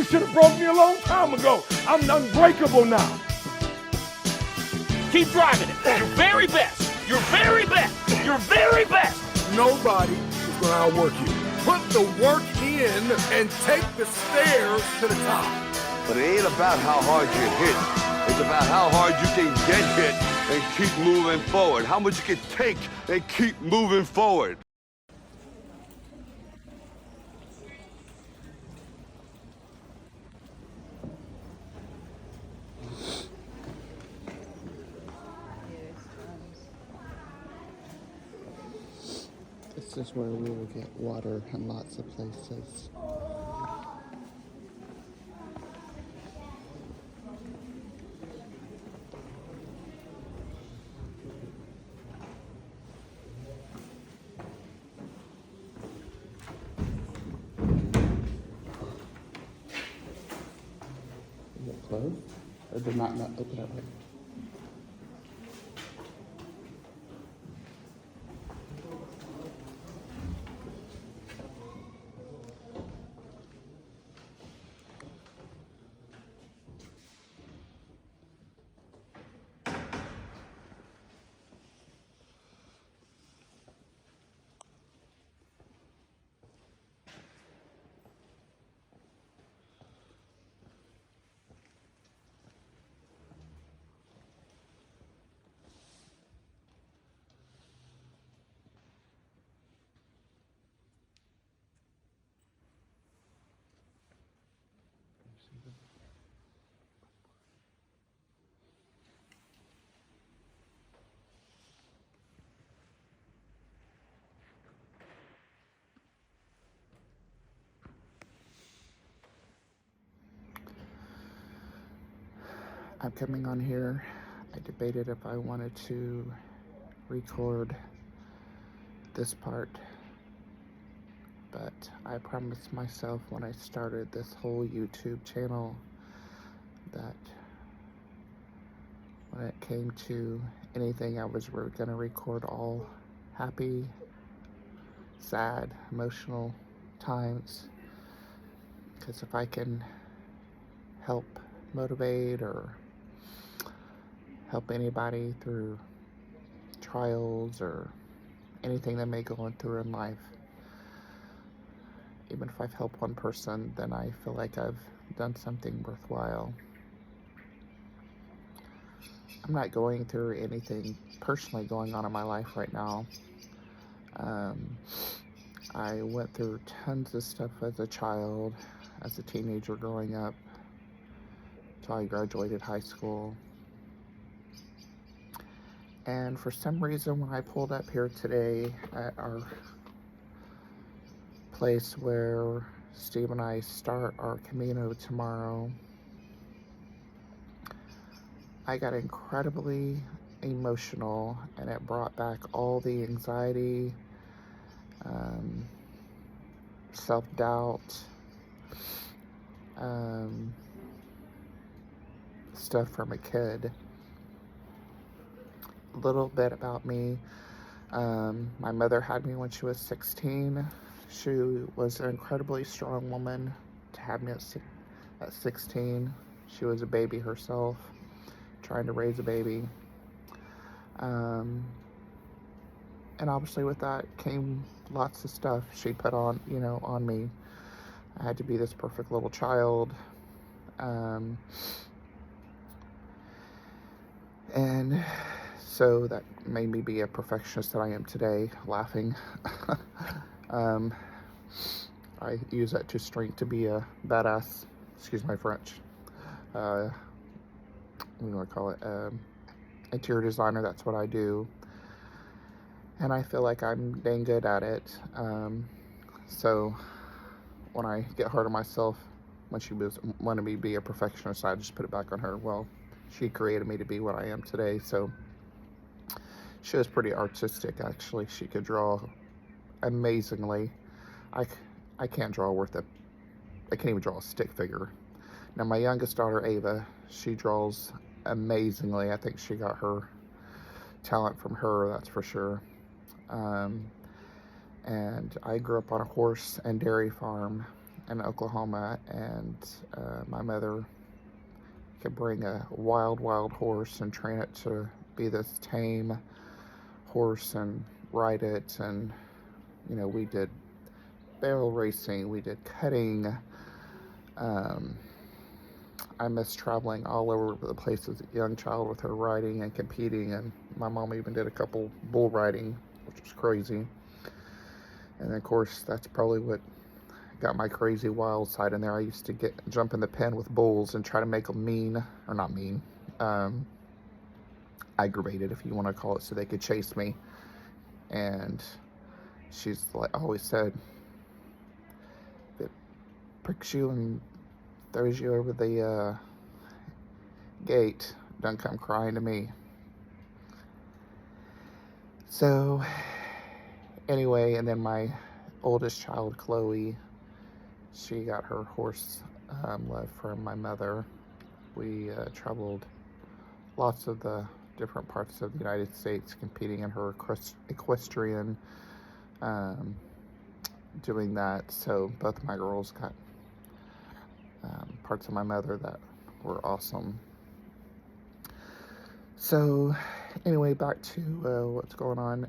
should have broke me a long time ago. I'm unbreakable now. Keep driving it. Your very best. Your very best. Your very best. Nobody is going to outwork you. Put the work in and take the stairs to the top. But it ain't about how hard you hit. It's about how hard you can get hit and keep moving forward. How much you can take and keep moving forward. This is where we will get water in lots of places. Is it closed? Or did not open up right? I'm coming on here. I debated if I wanted to record this part, but I promised myself when I started this whole YouTube channel that when it came to anything, I was going to record all happy, sad, emotional times, because if I can help motivate or help anybody through trials or anything they may go on through in life, even if I've helped one person, then I feel like I've done something worthwhile. I'm not going through anything personally going on in my life right now. I went through tons of stuff as a child, as a teenager growing up, till I graduated high school. And for some reason, when I pulled up here today at our place where Steve and I start our Camino tomorrow, I got incredibly emotional, and it brought back all the anxiety, self-doubt, stuff from a kid. A little bit about me. My mother had me when she was 16. She was an incredibly strong woman to have me at 16. She was a baby herself, trying to raise a baby. And obviously with that came lots of stuff she put on, on me. I had to be this perfect little child. And so that made me be a perfectionist that I am today, laughing. I use that to strength to be a badass, excuse my French. What do I call it? Interior designer, that's what I do. And I feel like I'm dang good at it. So when I get hard on myself, when she wanted me to be a perfectionist, I just put it back on her. Well, she created me to be what I am today, so she was pretty artistic, actually. She could draw amazingly. I can't draw I can't even draw a stick figure. Now, my youngest daughter, Ava, she draws amazingly. I think she got her talent from her, that's for sure. And I grew up on a horse and dairy farm, in Oklahoma, and my mother could bring a wild horse and train it to be this tame horse and ride it. And we did barrel racing, we did cutting. I miss traveling all over the place as a young child with her riding and competing, and my mom even did a couple bull riding, which was crazy. And of course, that's probably what got my crazy wild side in there. I used to jump in the pen with bulls and try to make them mean, or not mean, aggravated, if you want to call it, so they could chase me. And she's like always said, if it pricks you and throws you over the gate, don't come crying to me. So anyway, and then my oldest child, Chloe, she got her horse love from my mother. We traveled lots of the different parts of the United States competing in her equestrian, doing that. So both of my girls got parts of my mother that were awesome. So anyway, back to what's going on.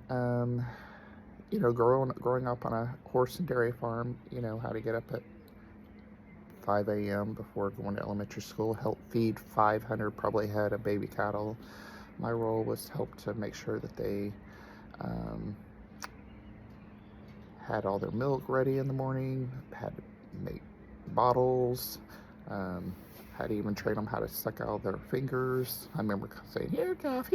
Growing up on a horse and dairy farm, how to get up at 5 a.m. before going to elementary school, help feed 500 probably head of baby cattle. My role was to help to make sure that they had all their milk ready in the morning, had to make bottles, had to even train them how to suck out their fingers. I remember saying, here, calf.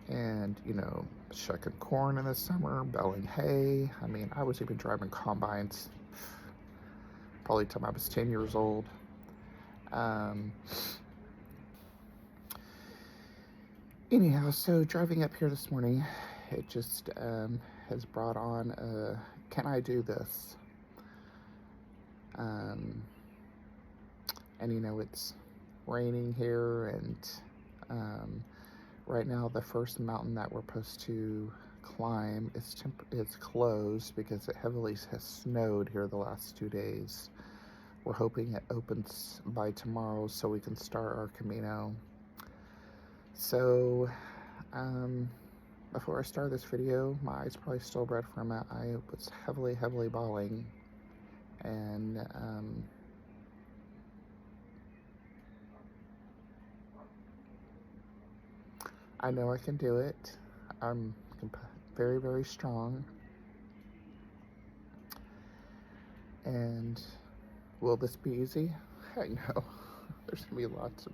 And, shucking corn in the summer, baling hay. I mean, I was even driving combines probably till I was 10 years old. Anyhow, so driving up here this morning, it just has brought on can I do this? And it's raining here, and right now the first mountain that we're supposed to climb is closed because it heavily has snowed here the last 2 days. We're hoping it opens by tomorrow so we can start our Camino. So before I start this video, my eyes probably still red from it. I was heavily bawling, and I know I can do it. I'm very strong. And will this be easy? Heck no. There's gonna be lots of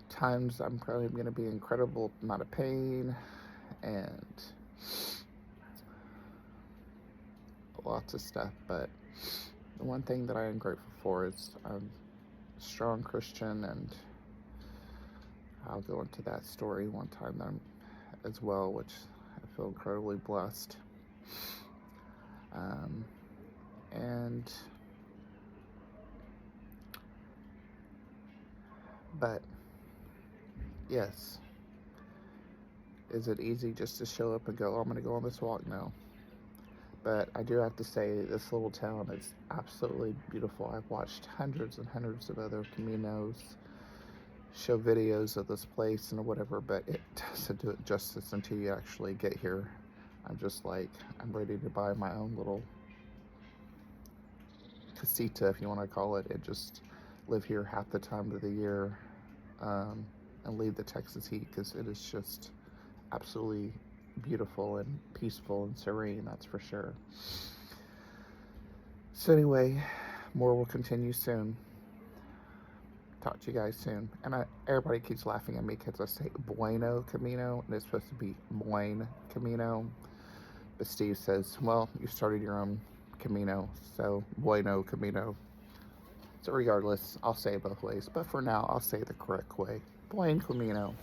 times I'm probably going to be in incredible amount of pain and lots of stuff, but the one thing that I am grateful for is I'm a strong Christian, and I'll go into that story one time as well, which I feel incredibly blessed. But yes, is it easy just to show up and go, oh, I'm going to go on this walk? No. But I do have to say, this little town is absolutely beautiful. I've watched hundreds and hundreds of other Caminos show videos of this place and whatever, but it doesn't do it justice until you actually get here. I'm just like, I'm ready to buy my own little casita, if you want to call it, and just live here half the time of the year, and leave the Texas heat, because it is just absolutely beautiful and peaceful and serene, that's for sure. So anyway, more will continue soon. Talk to you guys soon. And everybody keeps laughing at me because I say Bueno Camino, and it's supposed to be Buen Camino. But Steve says, well, you started your own Camino, so Bueno Camino. So regardless, I'll say it both ways. But for now, I'll say the correct way. Buen Camino.